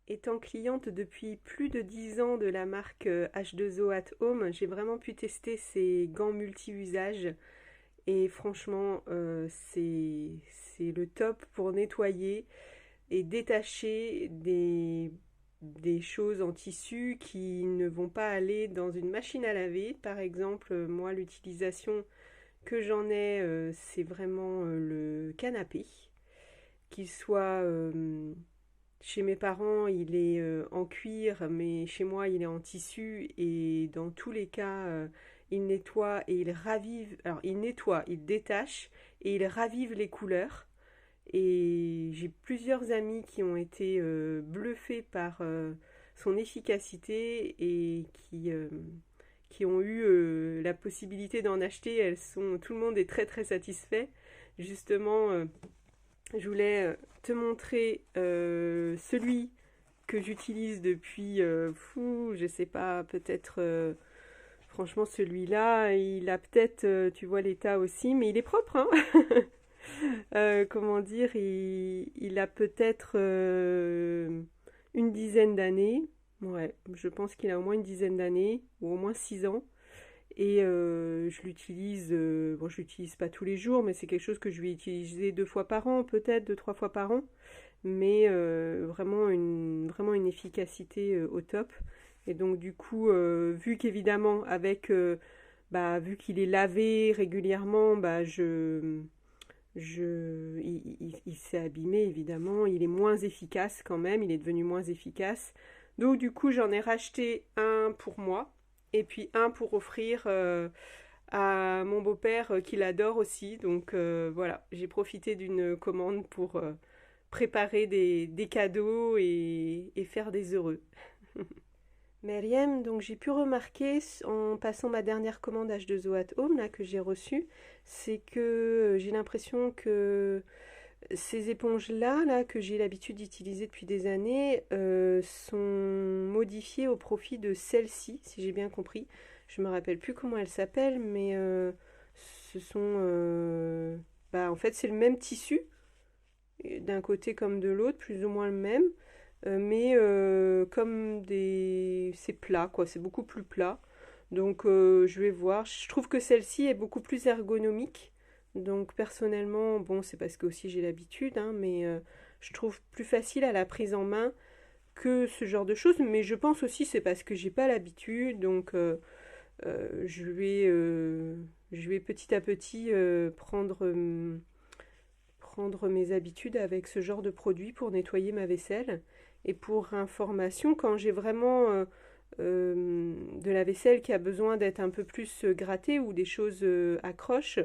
Étant cliente depuis plus de 10 ans de la marque H2O at Home, j'ai vraiment pu tester ces gants multi-usages et franchement, c'est le top pour nettoyer et détacher des choses en tissu qui ne vont pas aller dans une machine à laver. Par exemple, moi, l'utilisation que j'en ai, c'est vraiment le canapé, qu'il soit chez mes parents, il est en cuir, mais chez moi, il est en tissu. Et dans tous les cas, il nettoie et il ravive. Alors, il nettoie, il détache et il ravive les couleurs. Et j'ai plusieurs amis qui ont été bluffés par son efficacité et qui ont eu la possibilité d'en acheter. Tout le monde est très très satisfait. Justement, je voulais te montrer celui que j'utilise depuis, je sais pas, peut-être, franchement, celui-là, il a peut-être, tu vois l'état aussi, mais il est propre, hein. Comment dire, il a peut-être une dizaine d'années. Ouais, je pense qu'il a au moins une dizaine d'années, ou au moins 6 ans. Et je l'utilise, bon, je l'utilise pas tous les jours, mais c'est quelque chose que je vais utiliser 2 fois par an, peut-être 2, 3 fois par an. Mais vraiment une efficacité au top. Et donc, du coup, vu qu'évidemment, vu qu'il est lavé régulièrement, il s'est abîmé évidemment, il est moins efficace quand même, il est devenu moins efficace. Donc du coup j'en ai racheté un pour moi et puis un pour offrir à mon beau-père qu'il adore aussi. Donc voilà, j'ai profité d'une commande pour préparer des cadeaux et faire des heureux. Meriem, donc j'ai pu remarquer en passant ma dernière commande H2O at Home là, que j'ai reçue, c'est que j'ai l'impression que ces éponges-là, là, que j'ai l'habitude d'utiliser depuis des années, sont modifiées au profit de celle-ci, si j'ai bien compris. Je me rappelle plus comment elle s'appelle, mais ce sont, en fait, c'est le même tissu, d'un côté comme de l'autre, plus ou moins le même, mais c'est plat, quoi. C'est beaucoup plus plat. Donc, je vais voir. Je trouve que celle-ci est beaucoup plus ergonomique. Donc, personnellement, bon, c'est parce que aussi j'ai l'habitude, hein, mais je trouve plus facile à la prise en main que ce genre de choses. Mais je pense aussi c'est parce que j'ai pas l'habitude. Donc, euh, je vais, euh, je vais petit à petit prendre mes habitudes avec ce genre de produit pour nettoyer ma vaisselle. Et pour information, quand j'ai vraiment de la vaisselle qui a besoin d'être un peu plus grattée ou des choses accrochent,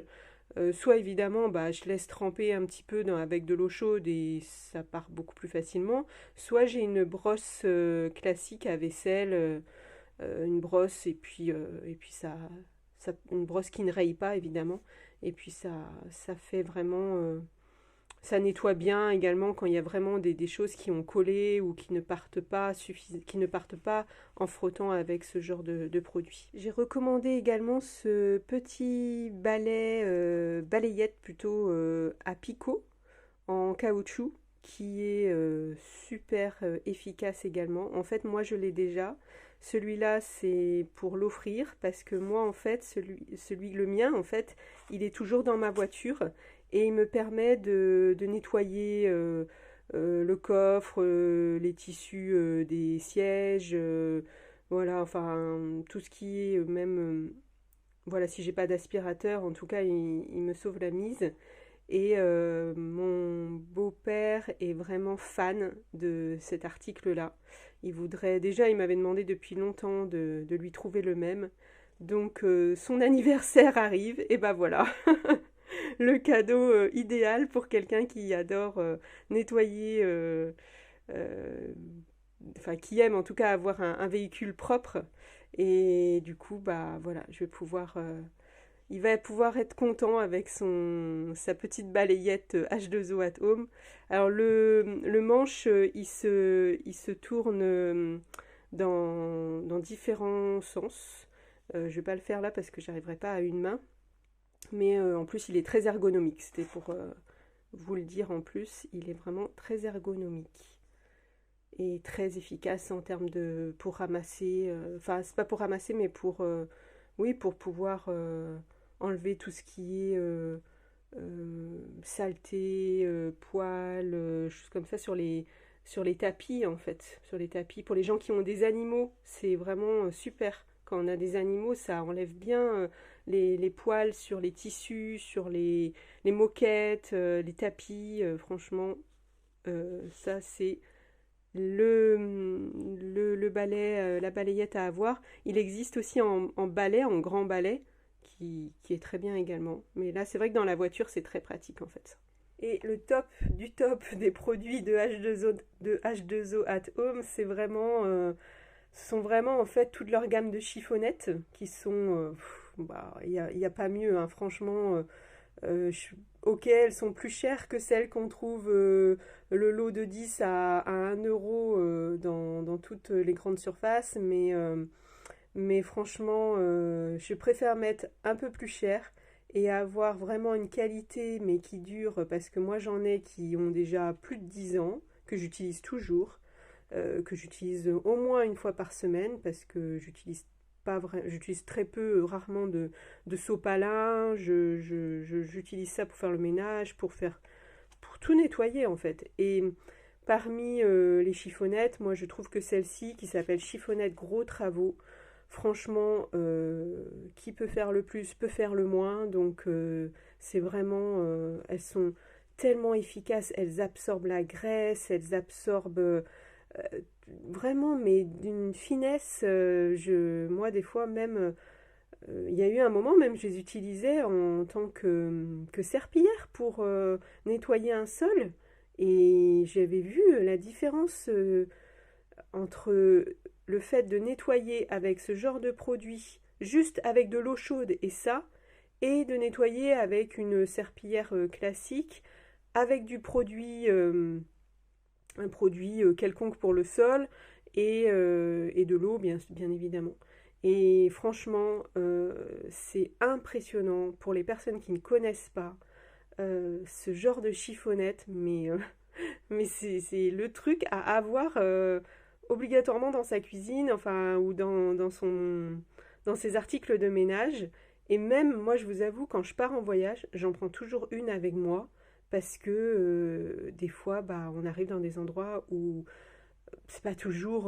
soit évidemment je laisse tremper un petit peu avec de l'eau chaude et ça part beaucoup plus facilement, soit j'ai une brosse classique à vaisselle, une brosse et puis une brosse qui ne raye pas évidemment, et puis ça fait vraiment ça nettoie bien également quand il y a vraiment des choses qui ont collé ou qui ne partent pas en frottant avec ce genre de produit. J'ai recommandé également ce petit balayette plutôt à picot en caoutchouc qui est super efficace également. En fait, moi je l'ai déjà. Celui-là, c'est pour l'offrir parce que moi, en fait, le mien, en fait, il est toujours dans ma voiture et il me permet de nettoyer le coffre, les tissus des sièges, voilà, enfin, tout ce qui est même, voilà, si j'ai pas d'aspirateur, en tout cas, il me sauve la mise. Et mon beau-père est vraiment fan de cet article-là. Il m'avait demandé depuis longtemps de lui trouver le même. Donc son anniversaire arrive, et ben voilà, le cadeau idéal pour quelqu'un qui adore nettoyer, enfin qui aime en tout cas avoir un véhicule propre. Et du coup, bah voilà, il va pouvoir être content avec sa petite balayette H2O at Home. Alors le manche, il se tourne dans différents sens. Je ne vais pas le faire là parce que j'arriverai pas à une main. Mais en plus, il est très ergonomique. C'était pour vous le dire en plus. Il est vraiment très ergonomique. et très efficace en termes de pour ramasser. Enfin, c'est pas pour ramasser, mais pour oui, pour pouvoir enlever tout ce qui est saleté, poils, choses comme ça sur les tapis en fait, sur les tapis. Pour les gens qui ont des animaux, c'est vraiment super. Quand on a des animaux, ça enlève bien les poils sur les tissus, sur les moquettes, les tapis. Franchement, ça c'est le balai, la balayette à avoir. Il existe aussi en balai, en grand balai, qui est très bien également. Mais là, c'est vrai que dans la voiture, c'est très pratique en fait. Et le top du top des produits de H2O at Home, c'est vraiment, ce sont vraiment en fait toute leur gamme de chiffonnettes qui sont, bah, il y a pas mieux, hein, franchement. Ok, elles sont plus chères que celles qu'on trouve le lot de 10 à 1 euro dans toutes les grandes surfaces, mais franchement, je préfère mettre un peu plus cher et avoir vraiment une qualité, mais qui dure, parce que moi j'en ai qui ont déjà plus de 10 ans, que j'utilise toujours, que j'utilise au moins une fois par semaine, parce que j'utilise très peu, rarement de sopalin, j'utilise ça pour faire le ménage, pour tout nettoyer en fait. Et parmi les chiffonnettes, moi je trouve que celle-ci, qui s'appelle chiffonnette gros travaux, franchement, qui peut faire le plus peut faire le moins. Donc c'est vraiment, elles sont tellement efficaces, elles absorbent la graisse, elles absorbent vraiment, mais d'une finesse. Moi des fois même, il y a eu un moment même, je les utilisais en tant que serpillière pour nettoyer un sol. Et j'avais vu la différence entre le fait de nettoyer avec ce genre de produit, juste avec de l'eau chaude et ça, et de nettoyer avec une serpillière classique, avec du produit, un produit quelconque pour le sol, et de l'eau, bien évidemment. Et franchement, c'est impressionnant pour les personnes qui ne connaissent pas ce genre de chiffonnette, mais c'est le truc à avoir obligatoirement dans sa cuisine, enfin, ou dans ses articles de ménage. Et même, moi, je vous avoue, quand je pars en voyage, j'en prends toujours une avec moi, parce que des fois, bah, on arrive dans des endroits où c'est pas toujours,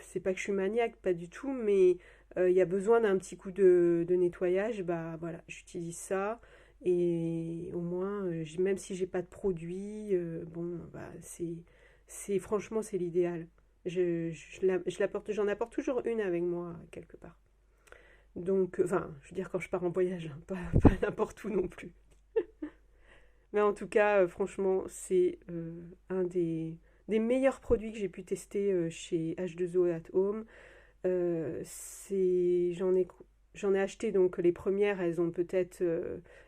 c'est pas que je suis maniaque, pas du tout, mais il y a besoin d'un petit coup de nettoyage, bah voilà, j'utilise ça. Et au moins, même si j'ai pas de produit, bon, bah franchement, c'est l'idéal. J'en apporte toujours une avec moi, quelque part. Donc, enfin, je veux dire quand je pars en voyage, hein, pas n'importe où non plus. Mais en tout cas, franchement, c'est un des meilleurs produits que j'ai pu tester chez H2O at Home. J'en ai acheté donc les premières, elles ont peut-être,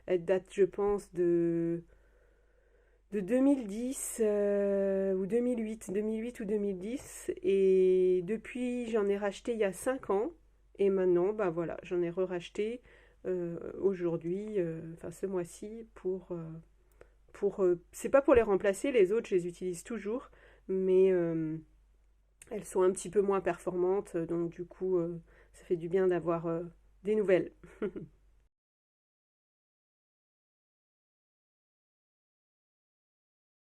elles datent, je pense, de 2010 ou 2008 ou 2010. Et depuis, j'en ai racheté il y a 5 ans. Et maintenant, bah voilà, j'en ai re-racheté aujourd'hui, enfin ce mois-ci, c'est pas pour les remplacer, les autres, je les utilise toujours, mais elles sont un petit peu moins performantes, donc du coup, ça fait du bien d'avoir des nouvelles.